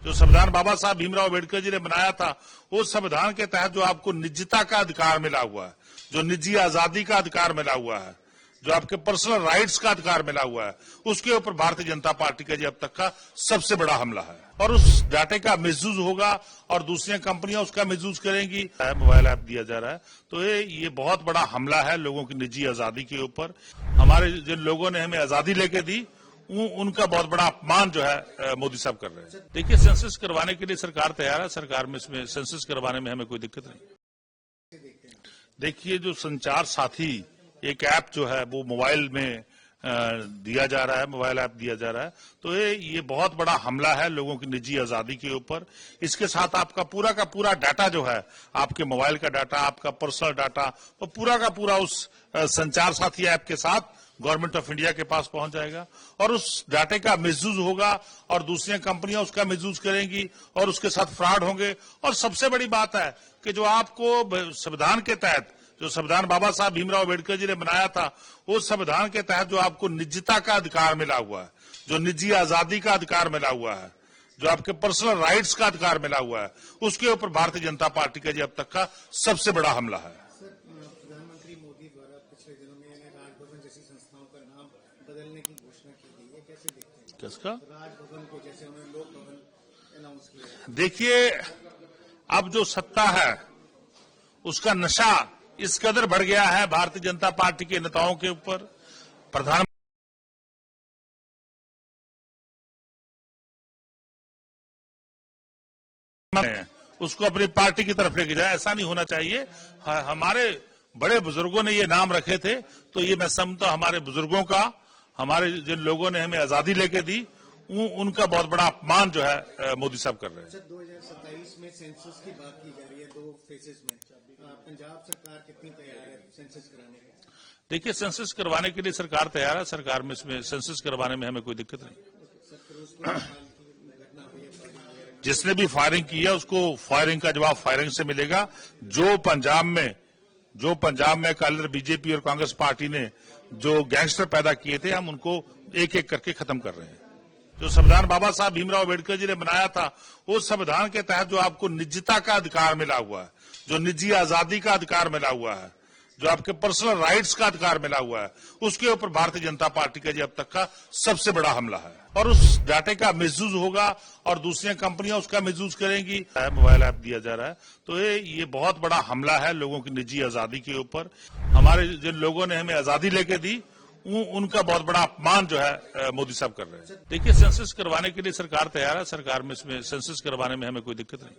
जो संविधान बाबा साहब भीमराव अम्बेडकर जी ने बनाया था, उस संविधान के तहत जो आपको निजता का अधिकार मिला हुआ है, जो निजी आजादी का अधिकार मिला हुआ है, जो आपके पर्सनल राइट्स का अधिकार मिला हुआ है, उसके ऊपर भारतीय जनता पार्टी का जी अब तक का सबसे बड़ा हमला है। और उस डाटे का मिसयूज होगा और दूसरी कंपनियां उसका मिसयूज करेंगी। मोबाइल ऐप दिया जा रहा है, तो ये बहुत बड़ा हमला है लोगों की निजी आजादी के ऊपर। हमारे जिन लोगों ने हमें आजादी लेके दी, उनका बहुत बड़ा अपमान जो है मोदी साहब कर रहे हैं। देखिए, सेंसस करवाने के लिए सरकार तैयार है। सरकार में इसमें सेंसस करवाने में हमें कोई दिक्कत नहीं। देखिए, जो संचार साथी एक ऐप जो है वो मोबाइल में दिया जा रहा है, मोबाइल ऐप दिया जा रहा है, तो ये बहुत बड़ा हमला है लोगों की निजी आजादी के ऊपर। इसके साथ आपका पूरा का पूरा डाटा जो है, आपके मोबाइल का डाटा, आपका पर्सनल डाटा, वो पूरा का पूरा उस संचार साथी ऐप के साथ गवर्नमेंट ऑफ इंडिया के पास पहुंच जाएगा और उस डाटे का मिसयूज होगा और दूसरी कंपनियां उसका मिसयूज करेंगी और उसके साथ फ्रॉड होंगे। और सबसे बड़ी बात है कि जो आपको संविधान के तहत, जो संविधान बाबा साहब भीमराव अम्बेडकर जी ने बनाया था, उस संविधान के तहत जो आपको निजता का अधिकार मिला हुआ है, जो निजी आजादी का अधिकार मिला हुआ है, जो आपके पर्सनल राइट्स का अधिकार मिला हुआ है, उसके ऊपर भारतीय जनता पार्टी का जी अब तक का सबसे बड़ा हमला है। प्रधानमंत्री मोदी द्वारा पिछले दिनों में राजभवन जैसी संस्थाओं का नाम बदलने की घोषणा की गई है, कैसे देखते हैं? किसका? राजभवन को, जैसे उन्होंने लोक भवन अनाउंस किया। देखिए, अब जो सत्ता है उसका नशा इस कदर बढ़ गया है भारतीय जनता पार्टी के नेताओं के ऊपर। प्रधानमंत्री उसको अपनी पार्टी की तरफ लेके जाए, ऐसा नहीं होना चाहिए। हमारे बड़े बुजुर्गों ने ये नाम रखे थे, तो ये मैं समझता हमारे बुजुर्गों का, हमारे जिन लोगों ने हमें आजादी लेके दी, उनका बहुत बड़ा अपमान जो है मोदी साहब कर रहे हैं। 2027 में सेंसस की बात की जा रही है, 2 फेजेस में। पंजाब सरकार कितनी तैयार है सेंसस कराने के? देखिए, सेंसस करवाने के लिए सरकार तैयार है। सरकार में इसमें सेंसस करवाने में हमें कोई दिक्कत नहीं। जिसने भी फायरिंग की है उसको फायरिंग का जवाब फायरिंग से मिलेगा। जो पंजाब में कल बीजेपी और कांग्रेस पार्टी ने जो गैंगस्टर पैदा किए थे, हम उनको एक एक करके खत्म कर रहे हैं। जो संविधान बाबा साहब भीमराव अम्बेडकर जी ने बनाया था, उस संविधान के तहत जो आपको निजता का अधिकार मिला हुआ है, जो निजी आजादी का अधिकार मिला हुआ है, जो आपके पर्सनल राइट्स का अधिकार मिला हुआ है, उसके ऊपर भारतीय जनता पार्टी का जी अब तक का सबसे बड़ा हमला है। और उस डाटे का मिसयूज होगा और दूसरी कंपनियां उसका मिसयूज करेंगी। मोबाइल ऐप दिया जा रहा है, तो ये बहुत बड़ा हमला है लोगों की निजी आजादी के ऊपर। हमारे जिन लोगों ने हमें आजादी लेके दी, उनका बहुत बड़ा अपमान जो है मोदी साहब कर रहे हैं। देखिए, सेंसस करवाने के लिए सरकार तैयार है। सरकार में इसमें सेंसस करवाने में हमें कोई दिक्कत नहीं।